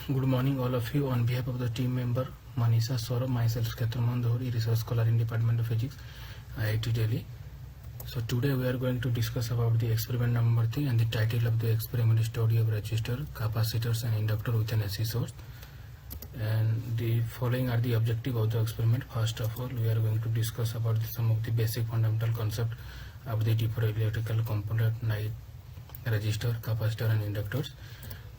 Good morning all of you. On behalf of the team member Manisha, Saurabh, myself Ketraman Dhori, research scholar in Department of Physics, IIT Delhi. So today we are going to discuss about the experiment number 3, and the title of the experiment is study of resistor, capacitors and inductor with an AC source. And the following are the objective of the experiment. First of all, we are going to discuss about some of the basic fundamental concept of the different electrical component like resistor, capacitor and inductors.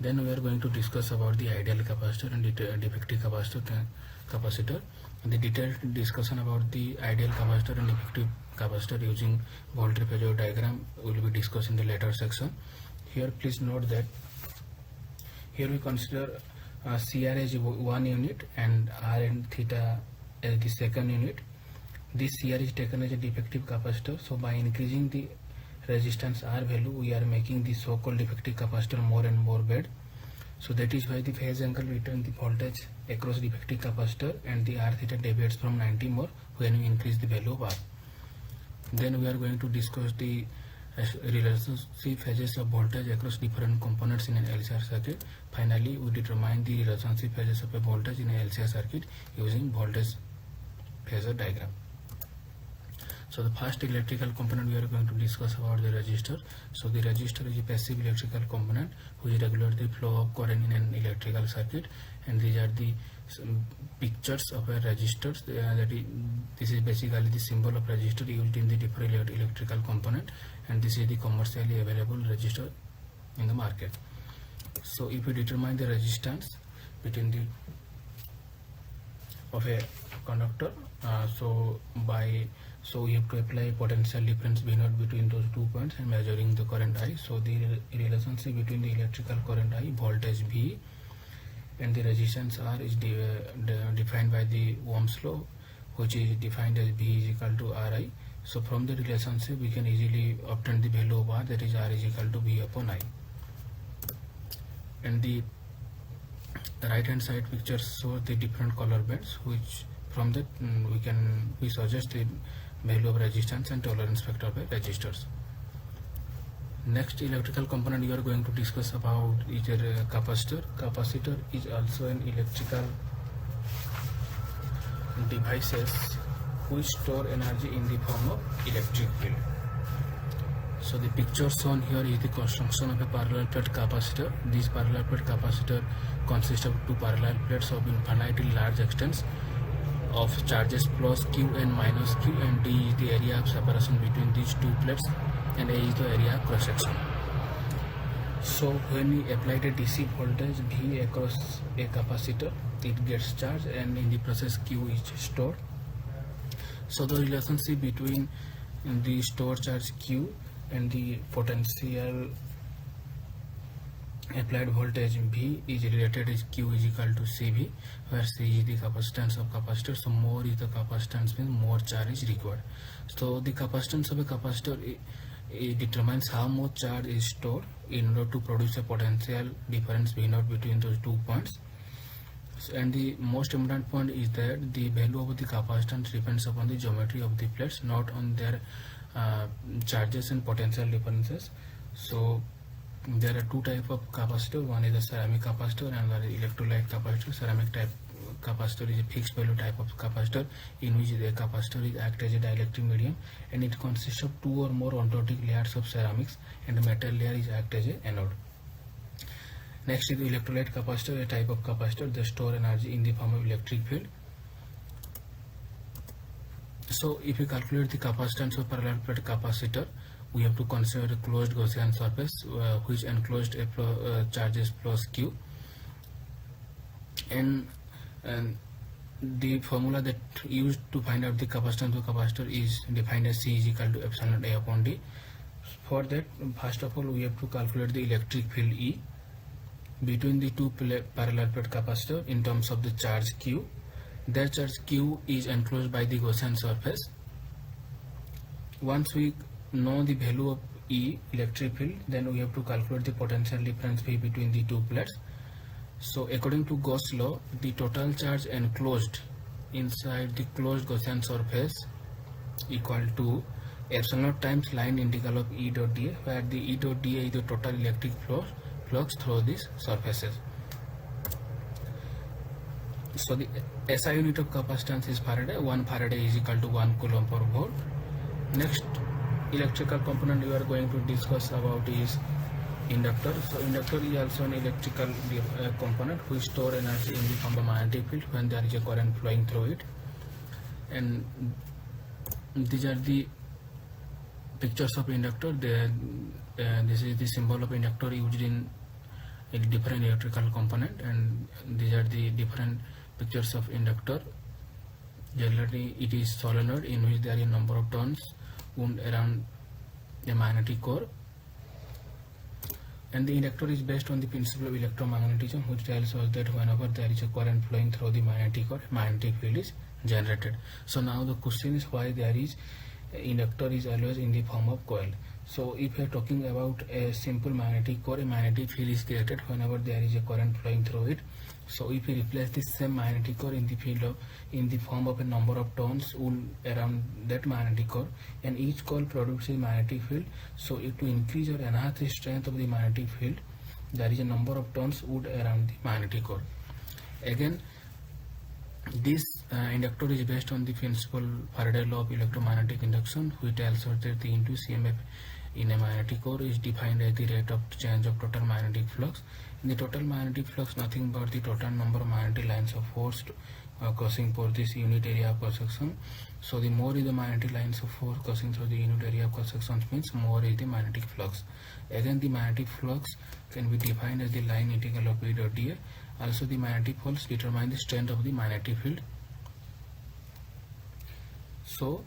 Then we are going to discuss about the ideal capacitor and defective capacitor. The detailed discussion about the ideal capacitor and effective capacitor using voltage phasor diagram will be discussed in the later section. Here please note that here we consider CR as one unit and R and theta as the second unit. This CR is taken as a defective capacitor. So by increasing the resistance R value, we are making the so-called defective capacitor more and more bad. So that is why the phase angle return the voltage across defective capacitor and the R theta deviates from 90 more when we increase the value of R. Then we are going to discuss the relationship phases of voltage across different components in an LCR circuit. Finally, we determine the relationship phases of a voltage in a LCR circuit using voltage phasor diagram. So the first electrical component we are going to discuss about the resistor. So the resistor is a passive electrical component which regulates the flow of current in an electrical circuit, and these are the pictures of a resistor. This is basically the symbol of resistor used in the different electrical component, and this is the commercially available resistor in the market. So if we determine the resistance between the of a conductor, so we have to apply potential difference V0 between those 2 points and measuring the current I. So the relationship between the electrical current I, voltage V, and the resistance R is defined by the Ohm's law, which is defined as V is equal to Ri. So from the relationship we can easily obtain the value of R, that is R is equal to V upon I. And the right hand side picture shows the different color bands, which from that we suggest the value of resistance and tolerance factor of resistors. Next electrical component we are going to discuss about is a capacitor. Capacitor is also an electrical devices which store energy in the form of electric field. So the picture shown here is the construction of a parallel plate capacitor. This parallel plate capacitor consists of two parallel plates of infinitely large extents of charges plus Q and minus Q, and D is the area of separation between these two plates, and A is the area of cross section. So when we apply the DC voltage V across a capacitor, it gets charged, and in the process Q is stored. So the relationship between the stored charge Q and the potential applied voltage V is related as Q is equal to CV, where C is the capacitance of capacitor. So more is the capacitance means more charge is required. So the capacitance of a capacitor it determines how much charge is stored in order to produce a potential difference V0 between those 2 points. And the most important point is that the value of the capacitance depends upon the geometry of the plates, not on their charges and potential differences. So there are two types of capacitor. One is a ceramic capacitor and another electrolyte capacitor. Ceramic type capacitor is a fixed value type of capacitor in which the capacitor is act as a dielectric medium, and it consists of two or more ontotic layers of ceramics, and the metal layer is act as a anode. Next is the electrolyte capacitor, a type of capacitor that store energy in the form of electric field. So if we calculate the capacitance of parallel plate capacitor, we have to consider a closed Gaussian surface which enclosed charges plus Q, and the formula that used to find out the capacitance of capacitor is defined as C is equal to epsilon A upon D. For that, first of all we have to calculate the electric field E between the two parallel plate capacitor in terms of the charge Q. Their charge Q is enclosed by the Gaussian surface. Once we know the value of E, electric field, then we have to calculate the potential difference V between the two plates. So according to Gauss law, the total charge enclosed inside the closed Gaussian surface equal to epsilon naught times line integral of E dot dA, where the E dot dA is the total electric flux through these surfaces. So the SI unit of capacitance is Faraday. 1 Faraday is equal to 1 coulomb per volt. Next electrical component we are going to discuss about is inductor. So inductor is also an electrical component which store energy in the form of magnetic field when there is a current flowing through it. And these are the pictures of inductor. This is the symbol of inductor used in a different electrical component, and these are the different pictures of inductor. Generally it is solenoid in which there is a number of turns wound around a magnetic core, and the inductor is based on the principle of electromagnetism, which tells us that whenever there is a current flowing through the magnetic core, magnetic field is generated. So now the question is why there is inductor is always in the form of coil. So if we are talking about a simple magnetic core, a magnetic field is created whenever there is a current flowing through it. So if we replace this same magnetic core in the form of a number of turns wound around that magnetic core, and each coil produces magnetic field. So to increase or enhance the strength of the magnetic field, there is a number of turns wound around the magnetic core. Again, this inductor is based on the principle Faraday law of electromagnetic induction, which tells us that the induced EMF in a magnetic core is defined as the rate of change of total magnetic flux. In the total magnetic flux, nothing but the total number of magnetic lines of force crossing for this unit area of cross section. So the more is the magnetic lines of force crossing through the unit area of cross section, means more is the magnetic flux. Again, the magnetic flux can be defined as the line integral of B dot dA. Also, the magnetic poles determine the strength of the magnetic field. So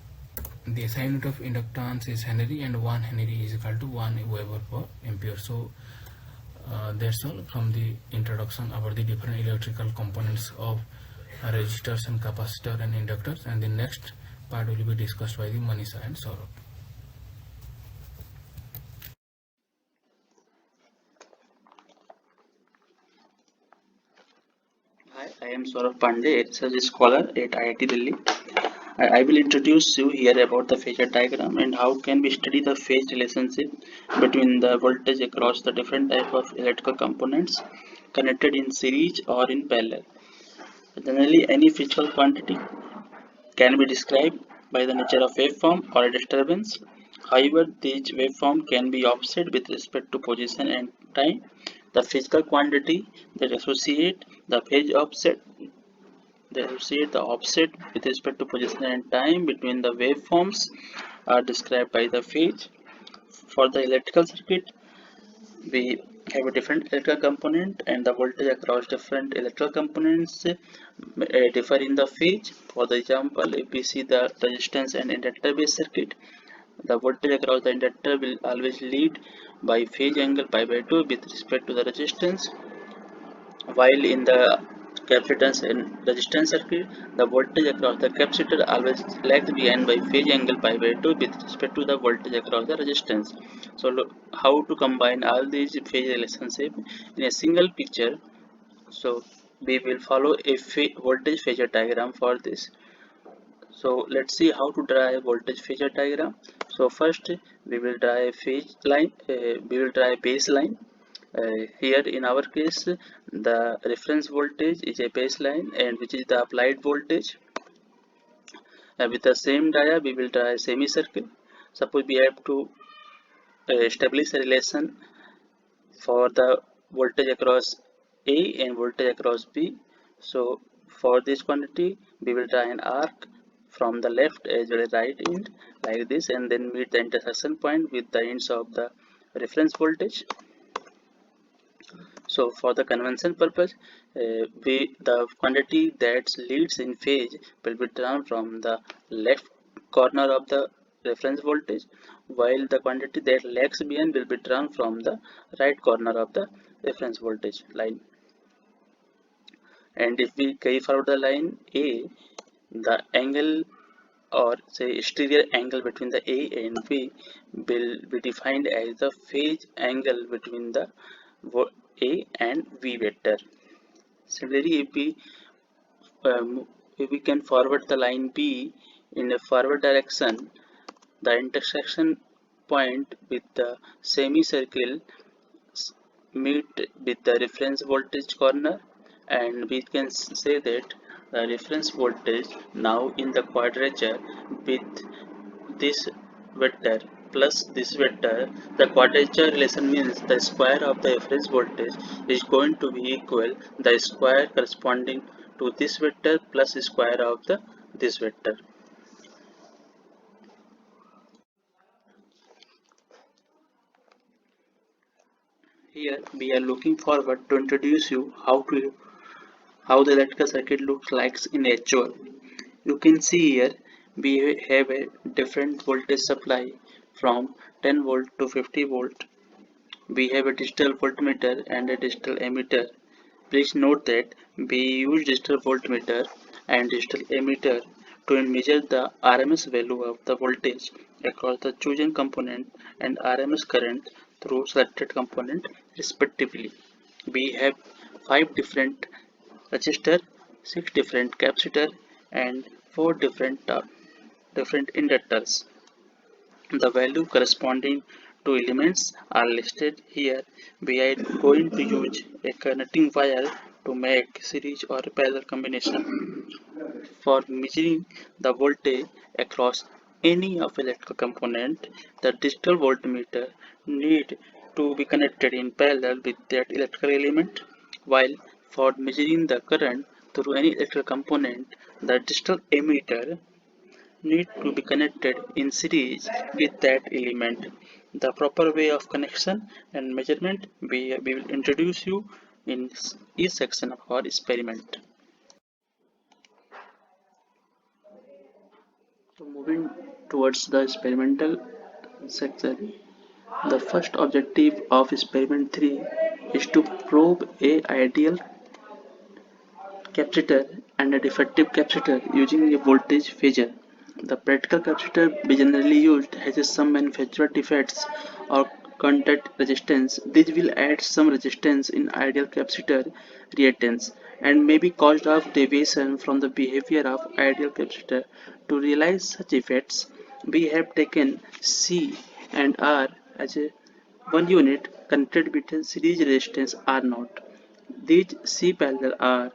the SI unit of inductance is Henry, and 1 Henry is equal to 1 Weber per ampere. So that's all from the introduction about the different electrical components of resistors and capacitor and inductors, and the next part will be discussed by the Manisha and Saurabh. Hi, I am Saurabh Pandey, a research scholar at IIT Delhi. I will introduce you here about the phasor diagram and how can we study the phase relationship between the voltage across the different type of electrical components connected in series or in parallel. Generally, any physical quantity can be described by the nature of waveform or a disturbance. However, these waveform can be offset with respect to position and time. The physical quantity that associate the phase offset with respect to position and time between the waveforms are described by the phase. For the electrical circuit, we have a different electrical component, and the voltage across different electrical components differ in the phase. For the example, if we see the resistance and inductor based circuit, the voltage across the inductor will always lead by phase angle pi by 2 with respect to the resistance, while in the capacitance and resistance circuit, the voltage across the capacitor always lags behind by phase angle pi by 2 with respect to the voltage across the resistance. So look how to combine all these phase relationship in a single picture. So we will follow a voltage phasor diagram for this. So let's see how to draw a voltage phasor diagram. So first we will draw a phase line, we will draw a baseline. Here in our case, the reference voltage is a baseline, and which is the applied voltage. With the same dia, we will draw a semicircle. Suppose we have to establish a relation for the voltage across A and voltage across B. So for this quantity, we will draw an arc from the left as well as right end like this, and then meet the intersection point with the ends of the reference voltage. So for the convention purpose, the quantity that leads in phase will be drawn from the left corner of the reference voltage, while the quantity that lags behind will be drawn from the right corner of the reference voltage line. And if we carry forward the line A, the angle or say exterior angle between the A and B will be defined as the phase angle between the A and V vector. Similarly, if we can forward the line B in a forward direction, the intersection point with the semicircle meet with the reference voltage corner, and we can say that the reference voltage now in the quadrature with this vector plus this vector. The quadrature relation means the square of the reference voltage is going to be equal the square corresponding to this vector plus square of the this vector. Here we are looking forward to introduce you how the electrical circuit looks like in actual. You can see here we have a different voltage supply from 10 volt to 50 volt. We have a digital voltmeter and a digital ammeter. Please note that we use digital voltmeter and digital ammeter to measure the RMS value of the voltage across the chosen component and RMS current through selected component respectively. We have 5 different resistor, 6 different capacitor and 4 different inductors. The value corresponding to elements are listed here. We are going to use a connecting wire to make series or parallel combination. For measuring the voltage across any of electrical component, the digital voltmeter need to be connected in parallel with that electrical element, while for measuring the current through any electrical component, the digital ammeter need to be connected in series with that element. The proper way of connection and measurement we will introduce you in each section of our experiment. So moving towards the experimental section, the first objective of experiment 3 is to probe a ideal capacitor and a defective capacitor using a voltage phasor. The practical capacitor we generally used has some manufacturer defects or contact resistance. This will add some resistance in ideal capacitor reactance and may be caused of deviation from the behavior of ideal capacitor. To realize such effects, we have taken C and R as a one unit connected with a series resistance R0. These C parallel are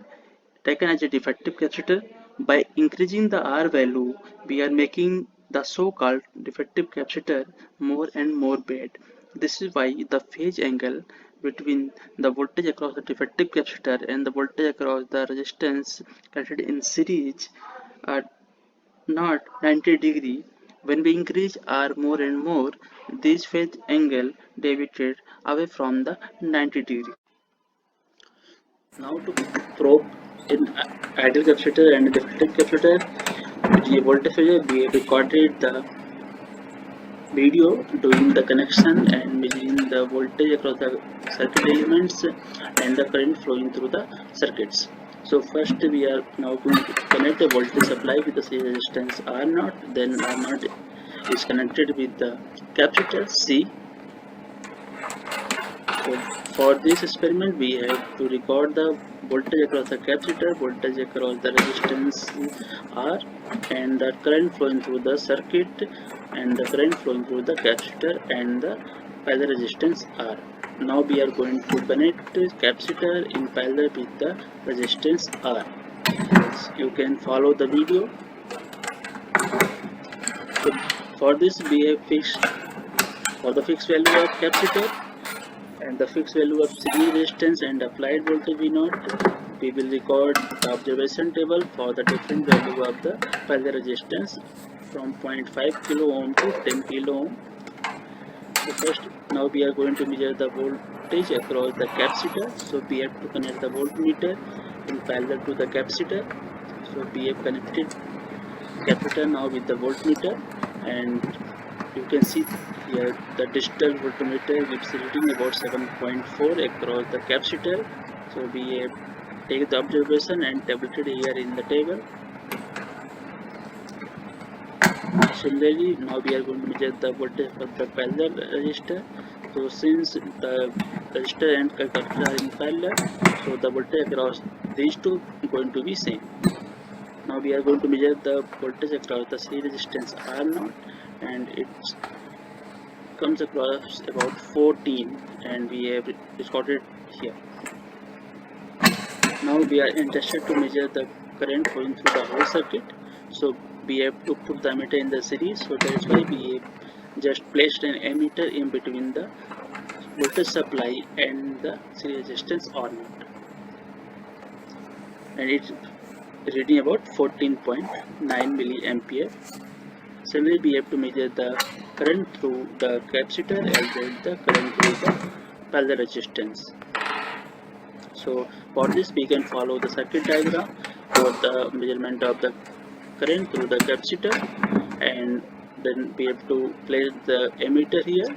taken as a defective capacitor. By increasing the R value, we are making the so-called defective capacitor more and more bad. This is why the phase angle between the voltage across the defective capacitor and the voltage across the resistance connected in series are not 90 degree. When we increase R more and more, this phase angle deviated away from the 90 degree. Now to probe in ideal capacitor and defective capacitor, the voltage we have recorded the video doing the connection and measuring the voltage across the circuit elements and the current flowing through the circuits. So first we are now going to connect a voltage supply with the series resistance R0. Then R0 is connected with the capacitor C. So for this experiment we have to record the voltage across the capacitor, voltage across the resistance R, and the current flowing through the circuit and the current flowing through the capacitor and the parallel resistance R. Now we are going to connect capacitor in parallel with the resistance R. You can follow the video. So for this we have fixed for the fixed value of capacitor and the fixed value of series resistance and applied voltage V0, we will record the observation table for the different value of the parallel resistance from 0.5 kilo ohm to 10 kilo ohm. So first, now we are going to measure the voltage across the capacitor. So we have to connect the voltmeter in parallel to the capacitor. So we have connected capacitor now with the voltmeter, and you can see here the digital voltmeter gives reading about 7.4 across the capacitor. So we have take the observation and tabulated here in the table. Similarly, now we are going to measure the voltage of the parallel resistor. So since the resistor and capacitor are in parallel, so the voltage across these two is going to be same. Now we are going to measure the voltage across the series resistance R0, and it comes across about 14, and we have recorded here. Now we are interested to measure the current flowing through the whole circuit. So we have to put the emitter in the series, so that is why we have just placed an emitter in between the voltage supply and the series resistance or not, and it's reading about 14.9 milliampere. Similarly, we have to measure the current through the capacitor as well as the current through the parallel resistance. So for this we can follow the circuit diagram for the measurement of the current through the capacitor, and then we have to place the emitter here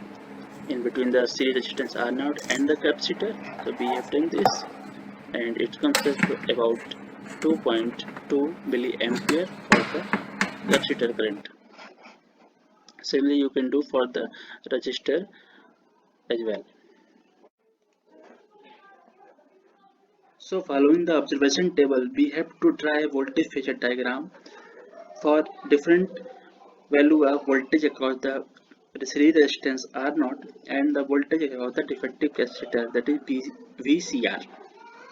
in between the series resistance R0 and the capacitor. So we have done this, and it comes to about 2.2 milliampere for the capacitor current. Similarly, you can do for the resistor as well. So following the observation table, we have to draw a voltage phasor diagram for different value of voltage across the series resistance R0 and the voltage across the defective capacitor, that is VCR.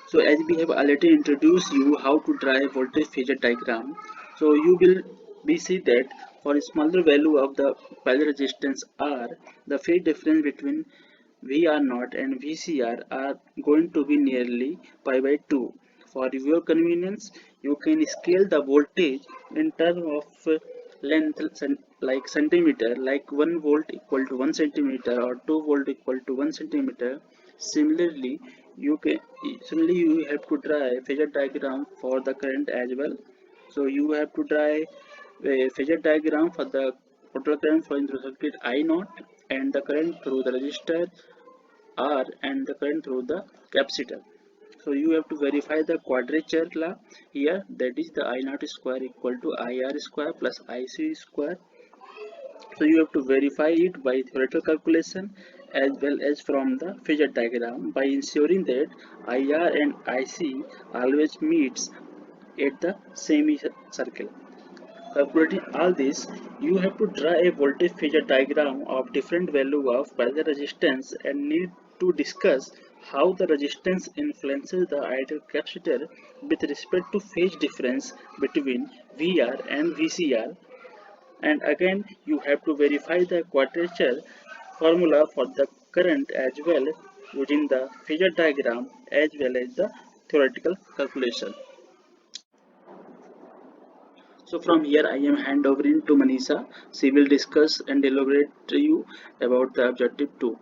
So as we have already introduced you how to draw a voltage phasor diagram, so you will be see that for a smaller value of the parallel resistance R, the phase difference between VR0 and VCR are going to be nearly pi by 2. For your convenience, you can scale the voltage in terms of length like centimeter, like 1 volt equal to 1 centimeter or 2 volt equal to 1 centimeter. Similarly, you can you have to draw a phasor diagram for the current as well. So you have to draw a phasor diagram for the total current flowing through circuit I naught and the current through the resistor R and the current through the capacitor. So you have to verify the quadrature law here, that is the I naught square equal to IR square plus IC square. So you have to verify it by theoretical calculation as well as from the phasor diagram by ensuring that IR and IC always meets at the semicircle. Calculating all this, you have to draw a voltage phasor diagram of different value of parallel resistance and need to discuss how the resistance influences the ideal capacitor with respect to phase difference between VR and VCR, and again you have to verify the quadrature formula for the current as well using the phasor diagram as well as the theoretical calculation. So from here I am hand over to Manisha. She will discuss and elaborate to you about the objective 2.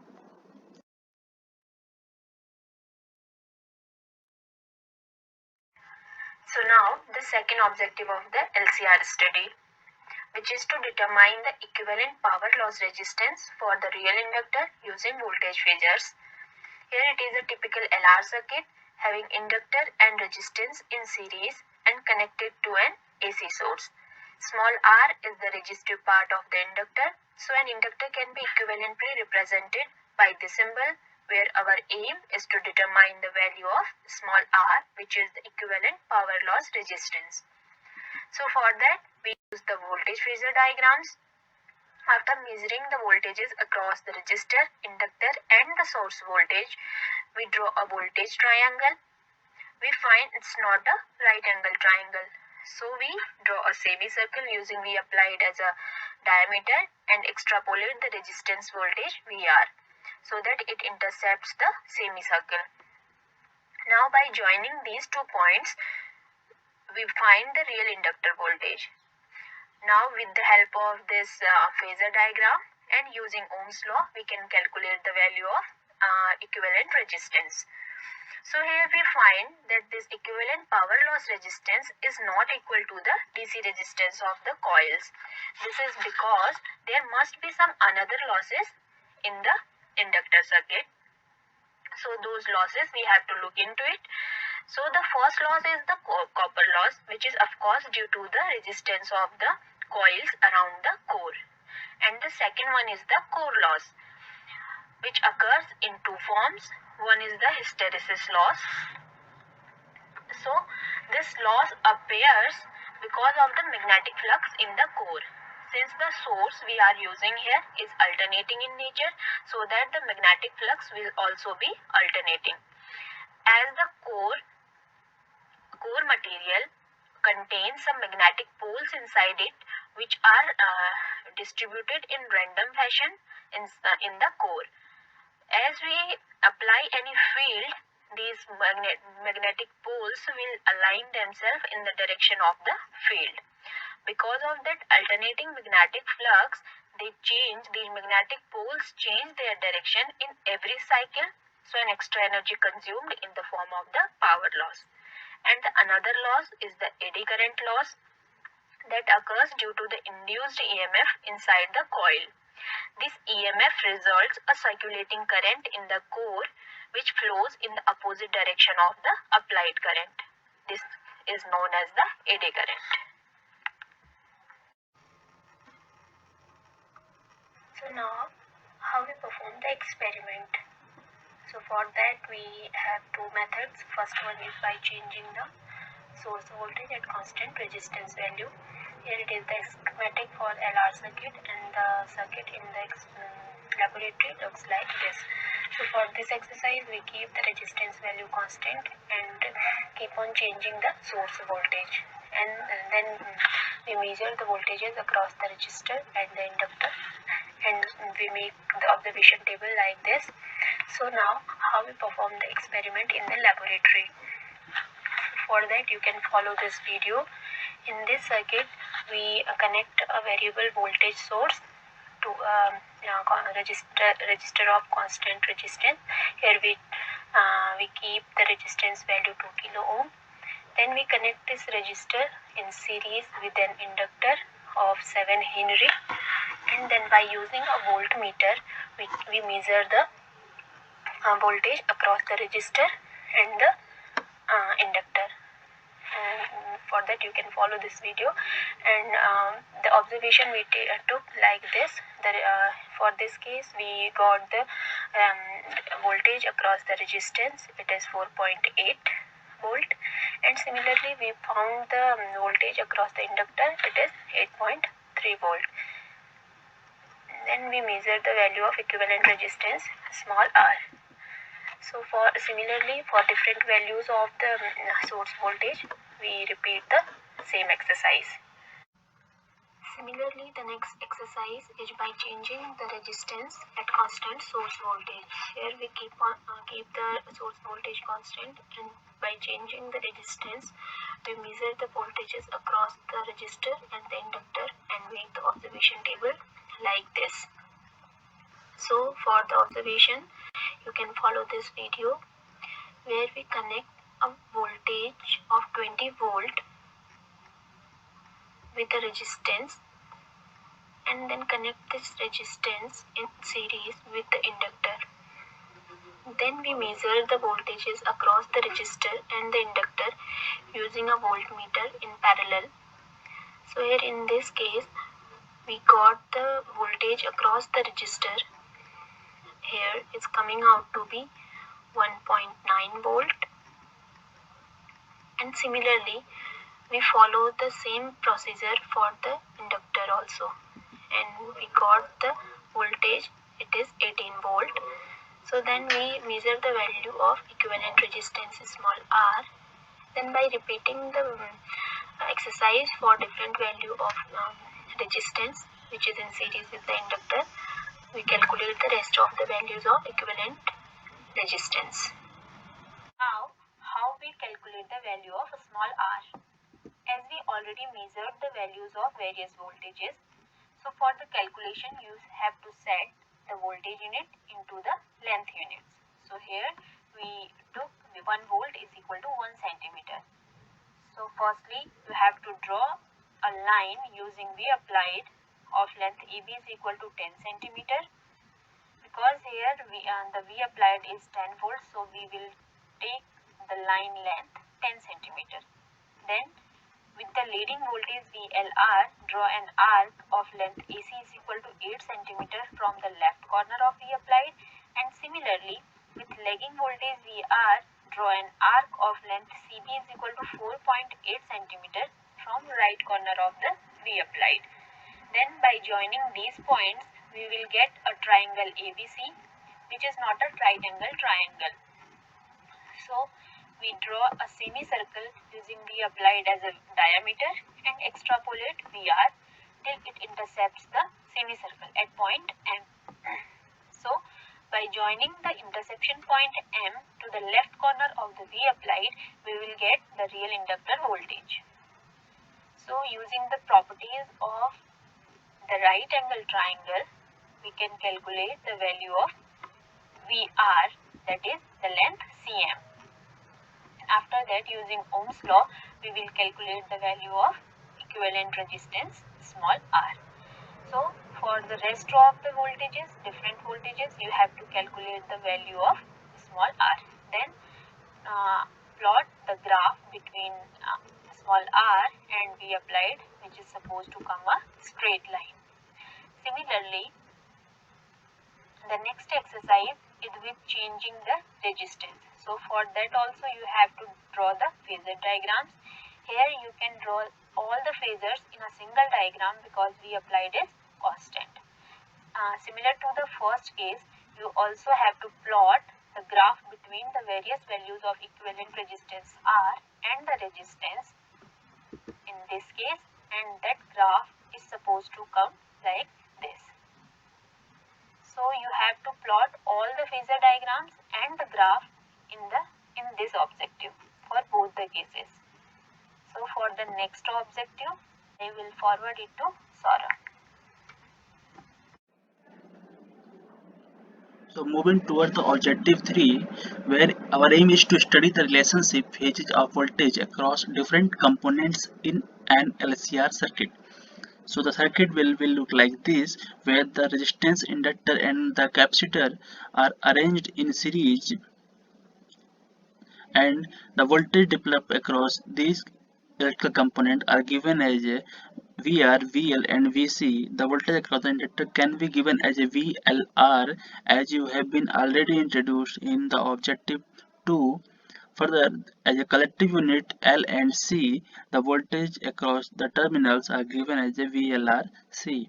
So now the second objective of the LCR study, which is to determine the equivalent power loss resistance for the real inductor using voltage phasors. Here it is a typical LR circuit having inductor and resistance in series and connected to an AC source. Small r is the resistive part of the inductor, so an inductor can be equivalently represented by this symbol, where our aim is to determine the value of small r, which is the equivalent power loss resistance. So for that we use the voltage phasor diagrams. After measuring the voltages across the resistor, inductor and the source voltage, we draw a voltage triangle. We find it's not a right angle triangle. So we draw a semicircle using we applied as a diameter and extrapolate the resistance voltage VR so that it intercepts the semicircle. Now by joining these 2 points, we find the real inductor voltage. Now with the help of this phasor diagram and using Ohm's law, we can calculate the value of equivalent resistance. So here we find that this equivalent power loss resistance is not equal to the DC resistance of the coils. This is because there must be some another losses in the inductor circuit. So those losses we have to look into it. So the first loss is the copper loss, which is of course due to the resistance of the coils around the core. And the second one is the core loss, which occurs in 2 forms. One is the hysteresis loss. So this loss appears because of the magnetic flux in the core. Since the source we are using here is alternating in nature, so that the magnetic flux will also be alternating. As the core material contains some magnetic poles inside it, which are distributed in random fashion in the core. As we apply any field, these magnetic poles will align themselves in the direction of the field. Because of that alternating magnetic flux, these magnetic poles change their direction in every cycle, so an extra energy consumed in the form of the power loss. And the another loss is the eddy current loss that occurs due to the induced EMF inside the coil. This EMF results a circulating current in the core which flows in the opposite direction of the applied current. This is known as the eddy current. So now, how we perform the experiment. So for that we have two methods. First one is by changing the source voltage at constant resistance value. Here it is the schematic for LR circuit, and the circuit in the laboratory looks like this. So for this exercise we keep the resistance value constant and keep on changing the source voltage, and then we measure the voltages across the resistor and the inductor, and we make the observation table like this. So now how we perform the experiment in the laboratory. For that you can follow this video. In this circuit we connect a variable voltage source to a resistor of constant resistance. Here we keep the resistance value 2 kilo ohm. Then we connect this resistor in series with an inductor of 7 Henry, and then by using a voltmeter we measure the voltage across the resistor and the inductor. And for that you can follow this video. And the observation we took like this. For this case we got the voltage across the resistance, it is 4.8 volt, and similarly we found the voltage across the inductor, it is 8.3 volt. Then we measure the value of equivalent resistance small r. So similarly for different values of the source voltage we repeat the same exercise. Similarly, the next exercise is by changing the resistance at constant source voltage. Here we keep the source voltage constant, and by changing the resistance we measure the voltages across the resistor and the inductor and make the observation table like this. So for the observation you can follow this video, where we connect a voltage of 20 volt with the resistance, and then connect this resistance in series with the inductor. Then we measure the voltages across the resistor and the inductor using a voltmeter in parallel. So here in this case we got the voltage across the resistor. Here it's coming out to be 1.9 volt, and similarly we follow the same procedure for the inductor also, and we got the voltage, it is 18 volt. So then we measure the value of equivalent resistance small r. Then by repeating the exercise for different value of resistance which is in series with the inductor, we calculate the rest of the values of equivalent resistance. Now, how we calculate the value of small r? As we already measured the values of various voltages, so for the calculation you have to set the voltage unit into the length units. So here we took 1 volt is equal to 1 centimeter. So firstly you have to draw a line using V applied of length AB is equal to 10 centimeter. Because here the V applied is 10 volts, so we will take the line length 10 centimeter. Then with the leading voltage VLR, draw an arc of length AC is equal to 8 centimeter from the left corner of V applied, and similarly with lagging voltage VR, draw an arc of length CB is equal to 4.8 centimeter from right corner of the V applied. Then by joining these points we will get a triangle ABC, which is not a right angle triangle. So we draw a semicircle using V applied as a diameter and extrapolate VR till it intercepts the semicircle at point M. So, by joining the intersection point M to the left corner of the V applied, we will get the real inductor voltage. So, using the properties of the right angle triangle, we can calculate the value of VR, that is the length cm. After that, using Ohm's law, we will calculate the value of equivalent resistance small r. So, for the rest of the voltages, different voltages, you have to calculate the value of small r. Then plot the graph between small r and V applied, which is supposed to come a straight line. Similarly, the next exercise is with changing the resistance. So for that also you have to draw the phasor diagrams. Here you can draw all the phasors in a single diagram because V applied is constant. Similar to the first case, you also have to plot the graph between the various values of equivalent resistance R and the resistance in this case, and that graph is supposed to come like this. So you have to plot all the phasor diagrams and the graph in this objective for both the cases. So for the next objective, I will forward it to Saurabh. So moving towards the objective 3, where our aim is to study the relationship phases of voltage across different components in an LCR circuit. So the circuit will look like this, where the resistance, inductor and the capacitor are arranged in series, and the voltage developed across these electrical components are given as a VR, VL and VC. The voltage across the inductor can be given as a VLR, as you have been already introduced in the objective 2. Further, as a collective unit L and C, the voltage across the terminals are given as a VLRC.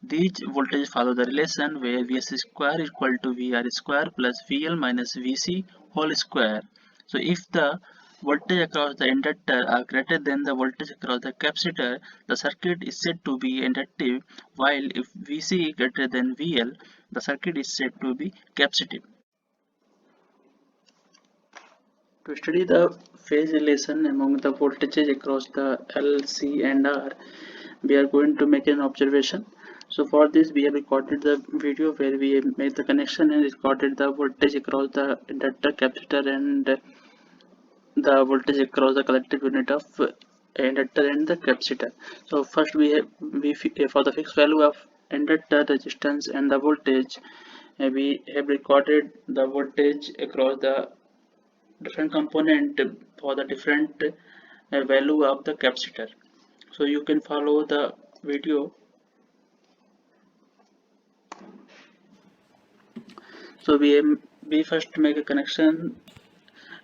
These voltages follow the relation where Vs square is equal to VR square plus VL minus VC whole square. So if the voltage across the inductor are greater than the voltage across the capacitor, the circuit is said to be inductive, while if VC is greater than VL, the circuit is said to be capacitive. To study the phase relation among the voltages across the L, C and R, we are going to make an observation. So for this we have recorded the video where we made the connection and recorded the voltage across the inductor, capacitor and the voltage across the collective unit of inductor and the capacitor. So first we for the fixed value of inductor, resistance and the voltage, we have recorded the voltage across the different component for the different value of the capacitor. So you can follow the video. So we first make a connection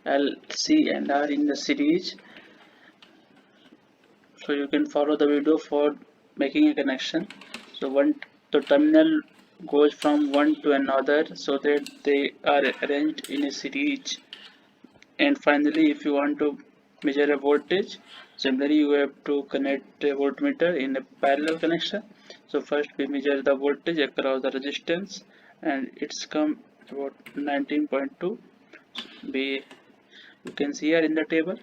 L, C and R in the series. So you can follow the video for making a connection. So the terminal goes from one to another so that they are arranged in a series. And finally, if you want to measure a voltage, similarly you have to connect a voltmeter in a parallel connection. So first we measure the voltage across the resistance and it's come about 19.2. You can see here in the table.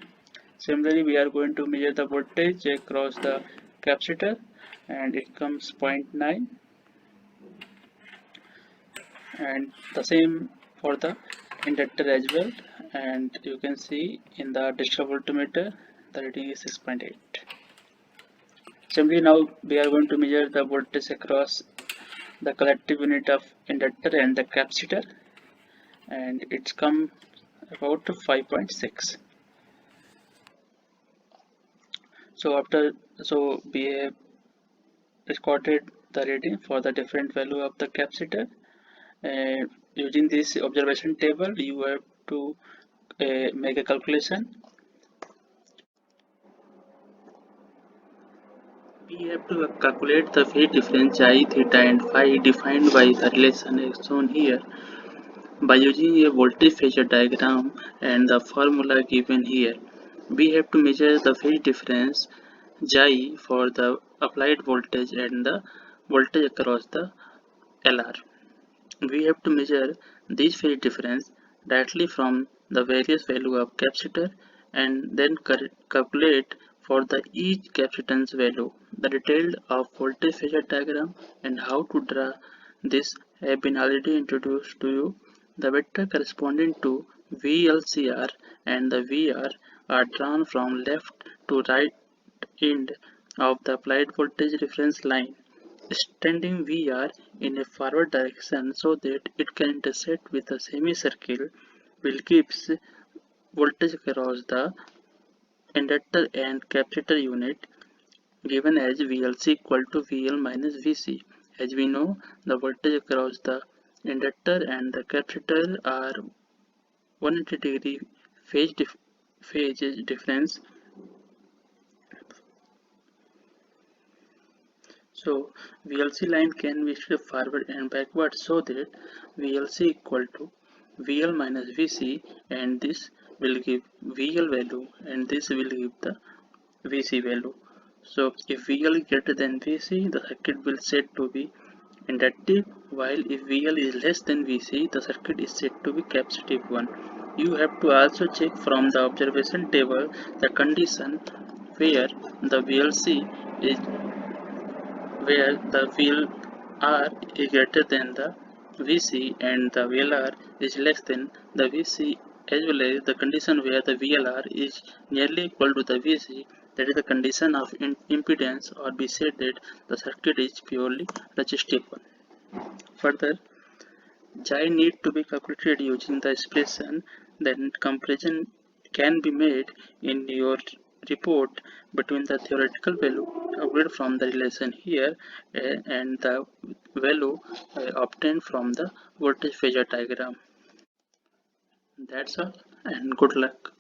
Similarly, we are going to measure the voltage across the capacitor and it comes 0.9, and the same for the inductor as well, and you can see in the digital voltmeter the reading is 6.8. Similarly, now we are going to measure the voltage across the collective unit of inductor and the capacitor, and it's come about 5.6. So we have recorded the reading for the different value of the capacitor, and using this observation table you have to make a calculation. We have to calculate the phase difference I, theta and phi defined by the relation as shown here. By using a voltage phasor diagram and the formula given here, we have to measure the phase difference Xi for the applied voltage and the voltage across the LR. We have to measure this phase difference directly from the various value of capacitor and then calculate for the each capacitance value. The detail of voltage phasor diagram and how to draw this have been already introduced to you. The vector corresponding to VLCR and the VR are drawn from left to right end of the applied voltage reference line, extending VR in a forward direction so that it can intersect with the semicircle will gives voltage across the inductor and capacitor unit given as VLC equal to VL minus VC. As we know, the voltage across the inductor and the capacitor are 180 degree phase difference. So VLC line can be stripped forward and backward so that VLC equal to VL minus VC, and this will give VL value and this will give the VC value. So if VL is greater than VC, the circuit will said to be inductive, while if VL is less than VC, the circuit is said to be capacitive one. You have to also check from the observation table the condition where the VLC is where the VLR is greater than the VC and the VLR is less than the VC, as well as the condition where the VLR is nearly equal to the VC, that is the condition of impedance, or be said that the circuit is purely resistive one. Further, Xi need to be calculated using the expression, then comparison can be made in your report between the theoretical value obtained from the relation here and the value obtained from the voltage phasor diagram. That's all, and good luck.